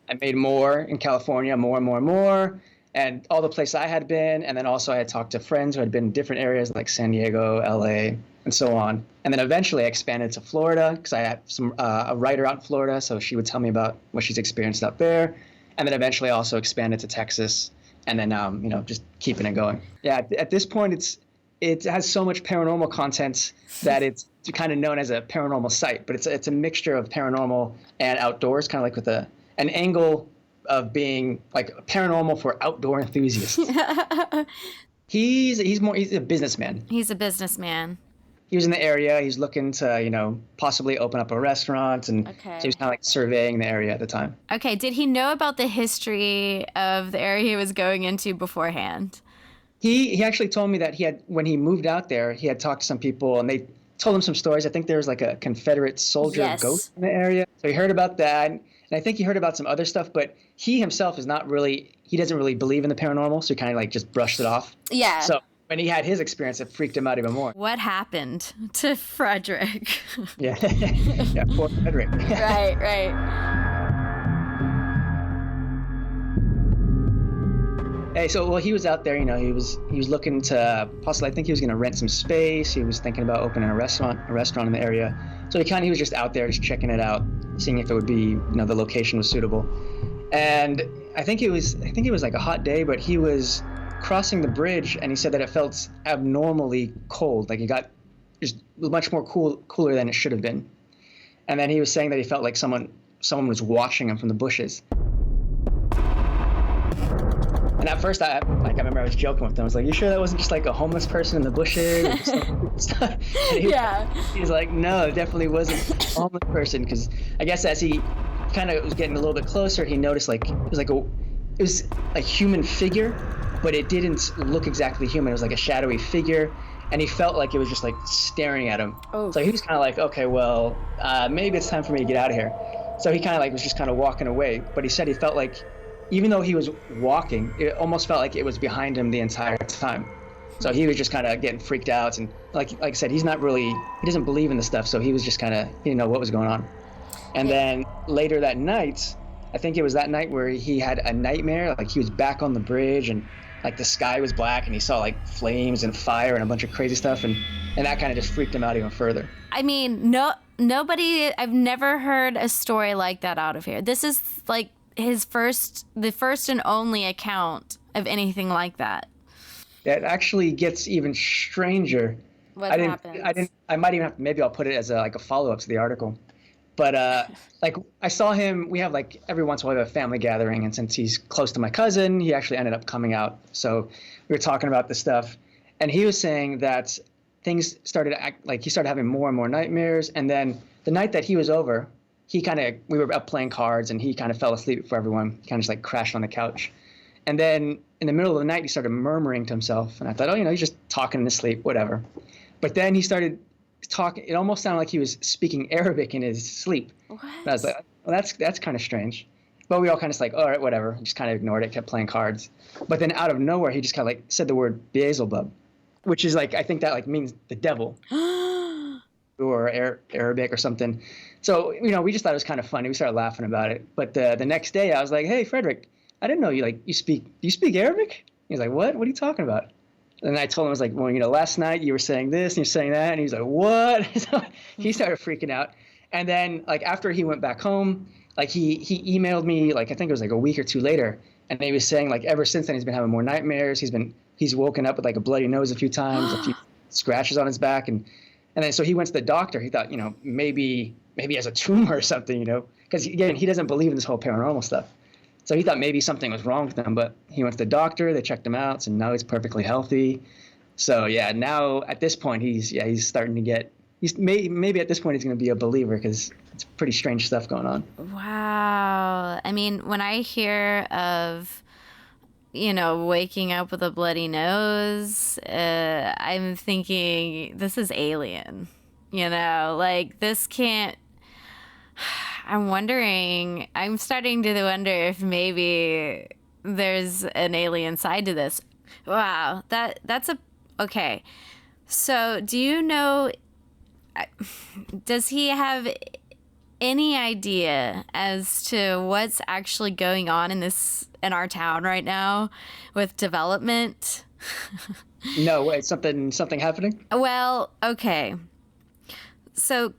I made more in California, more and more and more, and all the places I had been. And then also I had talked to friends who had been in different areas like San Diego, LA, and so on. And then eventually I expanded to Florida because I had a writer out in Florida. So she would tell me about what she's experienced out there. And then eventually I also expanded to Texas. And then, just keeping it going. Yeah, at this point, it has so much paranormal content that it's kind of known as a paranormal site. But it's a mixture of paranormal and outdoors, kind of like with an angle of being like paranormal for outdoor enthusiasts. He's a businessman. He's a businessman. He was in the area. He's looking to, possibly open up a restaurant. And so he was kind of like surveying the area at the time. Okay. Did he know about the history of the area he was going into beforehand? He actually told me that when he moved out there, he had talked to some people and they told him some stories. I think there was like a Confederate soldier ghost in the area. So he heard about that. And I think he heard about some other stuff, but he himself doesn't really believe in the paranormal. So he kind of like just brushed it off. Yeah. So when he had his experience, it freaked him out even more. What happened to Frederick? Yeah. Yeah, poor Frederick. Right. Hey, so he was out there, he was looking to possibly, I think he was going to rent some space. He was thinking about opening a restaurant in the area. So he was just out there just checking it out, seeing if it would be, the location was suitable. And I think it was like a hot day, but he was crossing the bridge and he said that it felt abnormally cold. Like it got just much more cooler than it should have been. And then he was saying that he felt like someone was watching him from the bushes. And at first, I remember I was joking with him. I was like, "You sure that wasn't just like a homeless person in the bushes?" He's like, "No, it definitely wasn't a homeless person." Because I guess as he kind of was getting a little bit closer, he noticed it was a human figure, but it didn't look exactly human. It was like a shadowy figure, and he felt like it was just like staring at him. Oh. So he was kind of like, "Okay, well, maybe it's time for me to get out of here." So he kind of like was just kind of walking away. But he said he felt like, even though he was walking, it almost felt like it was behind him the entire time. So he was just kind of getting freaked out. And like I said, he doesn't believe in the stuff. So he was just kind of, he didn't know what was going on. And then later that night, I think it was that night where he had a nightmare. Like he was back on the bridge and like the sky was black and he saw like flames and fire and a bunch of crazy stuff. And that kind of just freaked him out even further. I mean, I've never heard a story like that out of here. This is like the first and only account of anything like that. That actually gets even stranger. What happens? I might even have to, maybe I'll put it as a follow-up to the article. But like I saw him, we have like every once in a while we have a family gathering, and since he's close to my cousin, he actually ended up coming out. So we were talking about this stuff, and he was saying that things started to act like he started having more and more nightmares, and then the night that he was over, we were up playing cards and he kind of fell asleep before everyone. He kind of just like crashed on the couch. And then in the middle of the night, he started murmuring to himself. And I thought, he's just talking in his sleep, whatever. But then he started talking. It almost sounded like he was speaking Arabic in his sleep. What? And I was like, well, that's kind of strange. But we all kind of like, all right, whatever. Just kind of ignored it, kept playing cards. But then out of nowhere, he just kind of like said the word Beelzebub, which is like, I think that like means the devil or Arabic or something. So, we just thought it was kind of funny. We started laughing about it. But the next day I was like, hey, Frederick, I didn't know you speak Arabic? He was like, what? What are you talking about? And I told him, I was like, well, last night you were saying this and you're saying that. And he was like, what? So he started freaking out. And then like after he went back home, like he emailed me, like I think it was like a week or two later, and he was saying like ever since then he's been having more nightmares. He's woken up with like a bloody nose a few times, a few scratches on his back, and then so he went to the doctor. He thought maybe he has a tumor or something, because again he doesn't believe in this whole paranormal stuff. So he thought maybe something was wrong with him, but he went to the doctor. They checked him out, so now he's perfectly healthy. So yeah, now at this point he's starting to get. Maybe at this point he's going to be a believer because it's pretty strange stuff going on. Wow. I mean, when I hear of, waking up with a bloody nose, I'm thinking this is alien, like this can't. I'm starting to wonder if maybe there's an alien side to this. Wow. Okay. So do you know, does he have any idea as to what's actually going on in our town right now with development? No, wait, something happening? Well, okay. So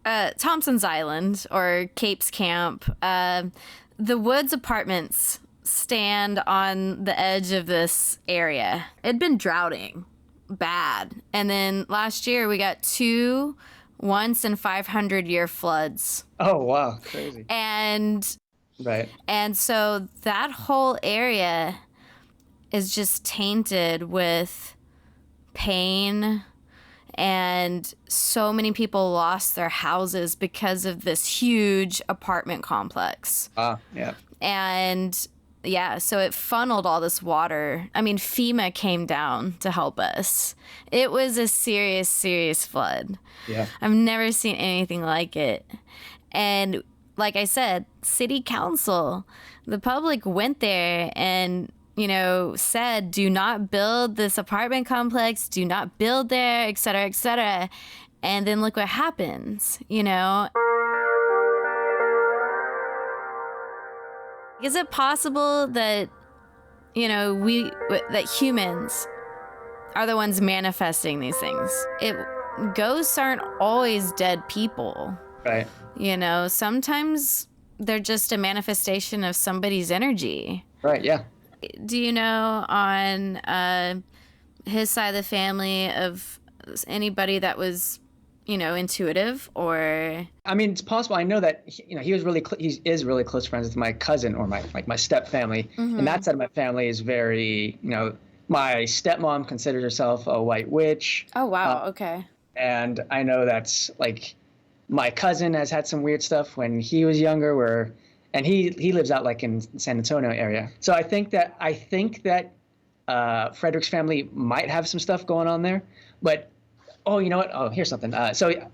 Thompsons Island or Capes Camp, the Woods apartments stand on the edge of this area. It'd been droughting bad. And then last year we got 2 once in 500-year floods. Oh, wow. Crazy. Right. And so that whole area is just tainted with pain, and so many people lost their houses because of this huge apartment complex. Yeah. And yeah, so it funneled all this water. I mean, FEMA came down to help us. It was a serious, serious flood. Yeah. I've never seen anything like it. And like I said, city council, the public went there and, said, do not build this apartment complex, do not build there, et cetera, et cetera. And then look what happens, Is it possible that, that humans are the ones manifesting these things? Ghosts aren't always dead people. Right. Sometimes they're just a manifestation of somebody's energy. Right, yeah. Do you know on his side of the family of anybody that was, intuitive or? I mean, it's possible. I know that he is really close friends with my cousin or my step family, and that side of my family is very, my stepmom considers herself a white witch. Oh wow, okay. And I know that's like my cousin has had some weird stuff when he was younger, and he lives out like in San Antonio area. So I think that Frederick's family might have some stuff going on there, but. Oh, you know what? Oh, here's something. So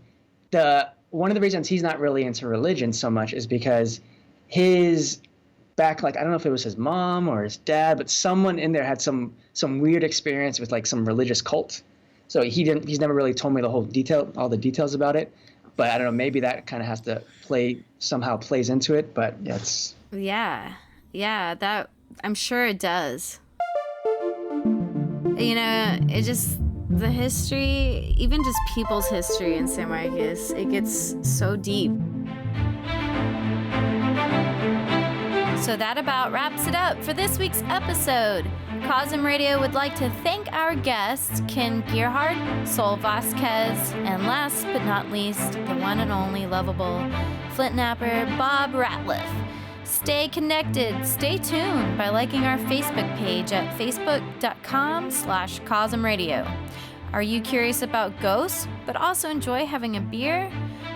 one of the reasons he's not really into religion so much is because his back, like, I don't know if it was his mom or his dad, but someone in there had some weird experience with like some religious cult. So he's never really told me all the details about it, but I don't know, maybe that kind of has to plays into it, but yeah, it's. Yeah, that I'm sure it does. It just, the history, even just people's history in San Marcos, it gets so deep. So that about wraps it up for this week's episode. COSMRadio would like to thank our guests, Ken Gerhard, Sol Vasquez, and last but not least, the one and only lovable Fintnapper, Bob Ratliff. Stay connected, stay tuned by liking our Facebook page at facebook.com/COSMRadio. Are you curious about ghosts, but also enjoy having a beer?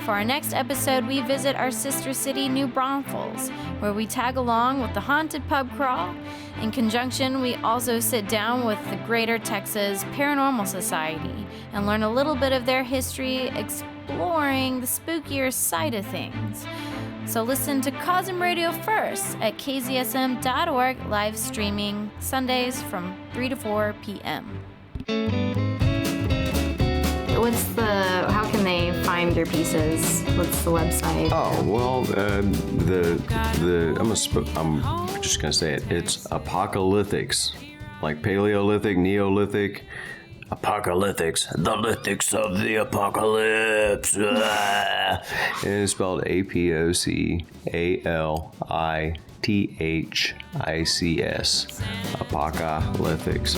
For our next episode, we visit our sister city, New Braunfels, where we tag along with the haunted pub crawl. In conjunction, we also sit down with the Greater Texas Paranormal Society and learn a little bit of their history, exploring the spookier side of things. So listen to COSMRadio first at kzsm.org, live streaming Sundays from 3 to 4 p.m. How can they find your pieces? What's the website? Oh, well, I'm just gonna say it. It's apocalyptics, like Paleolithic, Neolithic, apocalyptics, the lithics of the apocalypse. And it's spelled APOCALITHICS, apocalyptics.